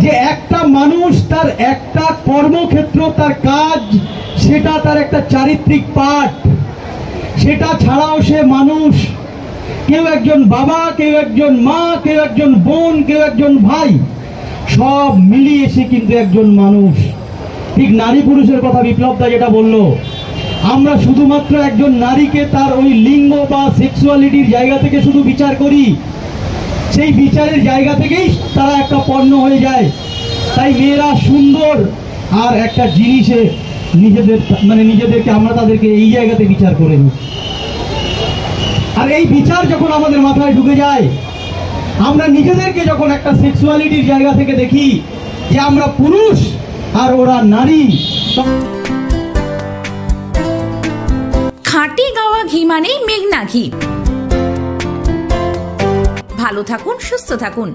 যে একটা মানুষ তার একটা কর্মক্ষেত্র, তার কাজ, সেটা তার একটা চারিত্রিক পাঠ, সেটা ছাড়াও সে মানুষ। কেউ একজন বাবা, কেউ একজন মা, কেউ একজন বোন, কেউ একজন ভাই, সব মিলিয়ে সে কিন্তু একজন মানুষ। ঠিক নারী পুরুষের কথা বিপ্লব দা যেটা বললো, আমরা শুধুমাত্র একজন নারীকে তার ওই লিঙ্গ বা সেক্সুয়ালিটির জায়গা থেকে শুধু বিচার করি, সেই বিচারের জায়গা থেকেই তারা একটা পণ্য হয়ে যায়। তাই মেয়েরা সুন্দর আর একটা জিনিসে নিজেদেরকে আমরা তাদেরকে এই জায়গাতে বিচার করে নিই। আর এই বিচার যখন আমাদের মাথায় ঢুকে যায়, আমরা নিজেদেরকে যখন একটা সেক্সুয়ালিটির জায়গা থেকে দেখি যে আমরা পুরুষ আর ওরা নারী। খাঁটি গাওয়া ঘি মানেই মেঘনা ঘি। ভালো থাকুন, সুস্থ থাকুন।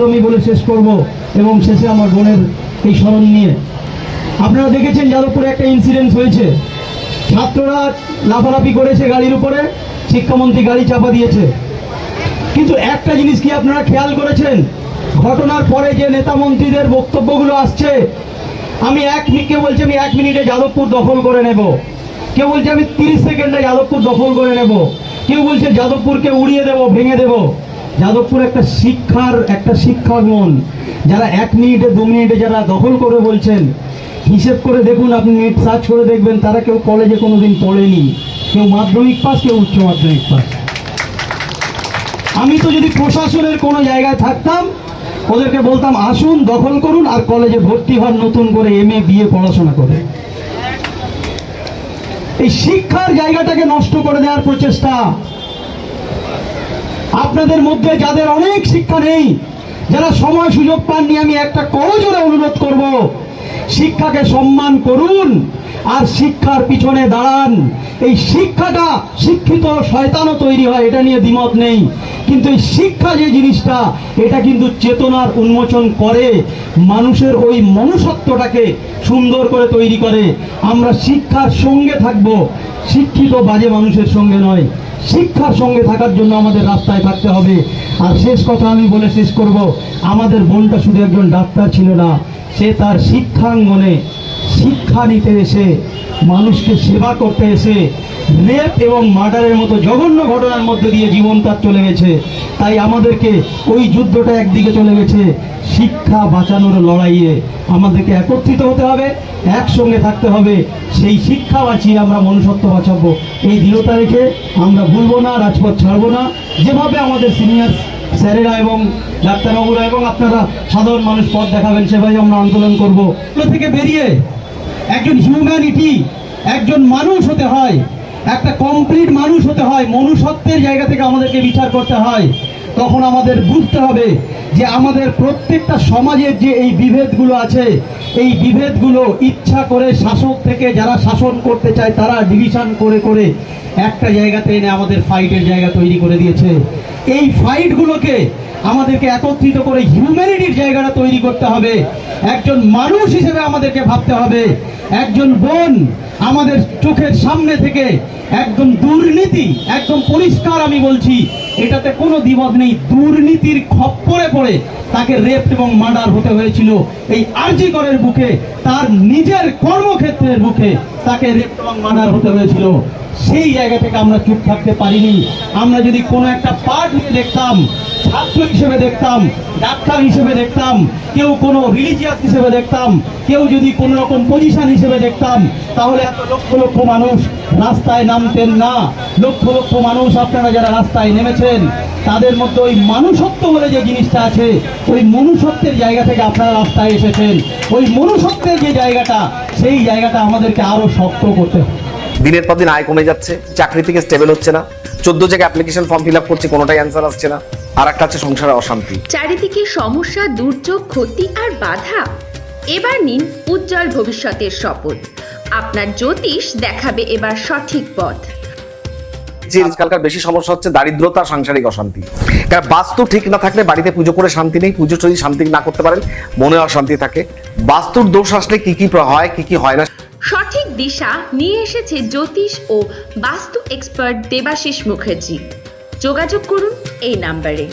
আমি বলে শেষ করব এবং শেষে আমার বোনের এই স্মরণ নিয়ে। আপনারা দেখেছেন যাদবপুরে একটা ইনসিডেন্ট হয়েছে, ছাত্ররা লাফালাফি করেছে গাড়ির উপরে, শিক্ষামন্ত্রী গাড়ি চাপা দিয়েছে। কিন্তু একটা জিনিস কি আপনারা খেয়াল করেছেন, ঘটনার পরে যে নেতা মন্ত্রীদের বক্তব্যগুলো আসছে, কেউ বলছে আমি 1 মিনিটে যাদবপুর দখল করে নেব, কেউ বলছে আমি 30 সেকেন্ডে যাদবপুর দখল করে নেব, কেউ বলছে যাদবপুরকে উড়িয়ে দেব, ভেঙে দেব। যাদবপুর একটা শিক্ষাঙ্গন। যারা 1 মিনিটে 2 মিনিটে যারা দখল করে বলছেন, হিসেব করে দেখুন, আপনি নেট সার্চ করে দেখবেন, তারা কেউ কলেজে কোনোদিন পড়েনি, কেউ মাধ্যমিক পাস, কেউ উচ্চ মাধ্যমিক পাস। আমি তো যদি প্রশাসনের কোনো জায়গায় থাকতাম, ওদেরকে বলতাম আসুন দখল করুন আর কলেজে ভর্তি হন নতুন করে MA BA পড়াশোনা করে। এই শিক্ষার জায়গাটাকে নষ্ট করে দেওয়ার প্রচেষ্টা। আপনাদের মধ্যে যাদের অনেক শিক্ষা নেই, যারা সময় সুযোগ পাননি, আমি একটা করজোড়ে অনুরোধ করব, শিক্ষাকে সম্মান করুন আর শিক্ষার পিছনে দাঁড়ান। এই শিক্ষাটা, শিক্ষিত শয়তানও তৈরি হয়, এটা নিয়ে দ্বিমত নেই, কিন্তু এই শিক্ষা যে জিনিসটা, এটা কিন্তু চেতনার উন্মোচন করে, মানুষের ওই মনুষ্যত্বটাকে সুন্দর করে তৈরি করে। আমরা শিক্ষার সঙ্গে থাকব, শিক্ষিত বাজে মানুষের সঙ্গে নয়। শিক্ষার সঙ্গে থাকার জন্য আমাদের রাস্তায় থাকতে হবে। আর শেষ কথা আমি বলে শেষ করব, আমাদের বোনটা শুধু একজন ডাক্তার ছিল না, সে তার শিক্ষাঙ্গনে শিক্ষা নিতে এসে, মানুষকে সেবা করতে এসে রেপ এবং মার্ডারের মতো জঘন্য ঘটনার মধ্যে দিয়ে জীবন তার চলে গেছে। তাই আমাদেরকে ওই যুদ্ধটা একদিকে চলে গেছে, শিক্ষা বাঁচানোর লড়াইয়ে আমাদেরকে একত্রিত হতে হবে, একসঙ্গে থাকতে হবে। সেই শিক্ষা বাঁচিয়ে আমরা মনুষ্যত্ব বাঁচাবো। এই দৃঢ়তা রেখে আমরা ভুলবো না, রাজপথ ছাড়বো না। যেভাবে আমাদের সিনিয়র স্যারেরা এবং ডাক্তারবাবুরা এবং আপনারা সাধারণ মানুষ পথ দেখাবেন, সেভাবে আমরা আন্দোলন করবো। এগুলো থেকে বেরিয়ে একজন হিউম্যানিটি, একজন মানুষ হতে হয়, একটা কমপ্লিট মানুষ হতে হয়, মনুষ্যত্বের জায়গা থেকে আমাদেরকে বিচার করতে হয়। তখন আমাদের বুঝতে হবে যে আমাদের প্রত্যেকটা সমাজের যে এই বিভেদগুলো আছে, এই বিভেদগুলো ইচ্ছা করে শাসক থেকে যারা শাসন করতে চায়, তারা ডিভিশন করে করে একটা জায়গাতে এনে আমাদের ফাইটের জায়গা তৈরি করে দিয়েছে। এই ফাইটগুলোকে আমাদেরকে একত্রিত করে হিউম্যানিটির জায়গাটা তৈরি করতে হবে। একজন মানুষ হিসেবে আমাদেরকে ভাবতে হবে। একজন বোন আমাদের চোখের সামনে থেকে একদম দুর্নীতি, একদম পরিষ্কার আমি বলছি, এটাতে কোনো দ্বিমত নেই, দুর্নীতির খপ্পরে পড়ে তাকে রেপ এবং মার্ডার হতে হয়েছিল। এই আরজি করের বুকে, তার নিজের কর্মক্ষেত্রের বুকে তাকে রেপ এবং মার্ডার হতে হয়েছিল। সেই জায়গা থেকে আমরা চুপ থাকতে পারিনি। আমরা যদি কোনো একটা পার্ট নিয়ে দেখতাম, ছাত্র হিসেবে দেখতাম, ডাক্তার হিসেবে দেখতাম, কেউ কোনো রিলিজিয়াস হিসেবে দেখতাম, কেউ যদি কোনো রকম পজিশন হিসেবে দেখতাম, তাহলে এত লক্ষ লক্ষ মানুষ রাস্তায় নামতেন না। লক্ষ লক্ষ মানুষ আপনারা যারা রাস্তায় নেমেছেন, তাদের মধ্যে ওই মানুষত্ব বলে যে জিনিসটা আছে, ওই মনুষ্যত্বের জায়গা থেকে আপনারা রাস্তায় এসেছেন। ওই মনুষ্যত্বের যে জায়গাটা, সেই জায়গাটা আমাদেরকে আরো শক্ত করতে হবে। দিনের পর দিন আয় কমে যাচ্ছে, চাকরি থেকে স্টেবল হচ্ছে না, 14 জায়গায় অ্যাপ্লিকেশন ফর্ম ফিল আপ করছি, কোনোটাই অ্যান্সার আসছে না। আর একটা আছে সংসারে অশান্তি। চারিদিকে সমস্যা, দুর্যোগ, ক্ষতি আর বাধা। এবার নিন উজ্জ্বল ভবিষ্যতের শপথ। আপনার জ্যোতিষ দেখাবে এবার সঠিক পথ। যে আজকালকার বেশি সমস্যা হচ্ছে দারিদ্রতা, সাংসারিক অশান্তি। কারণ বাস্তু ঠিক না থাকলে বাড়িতে পুজো করে শান্তি নেই, পুজো যদি শান্তি না করতে পারেন মনে অশান্তি থাকে। বাস্তুর দোষ আসলে কি কি হয়, কি কি হয় না, সঠিক দিশা নিয়ে এসেছে জ্যোতিষ ও বাস্তু এক্সপার্ট দেবাশিস মুখার্জি। যোগাযোগ করুন এই নাম্বারে।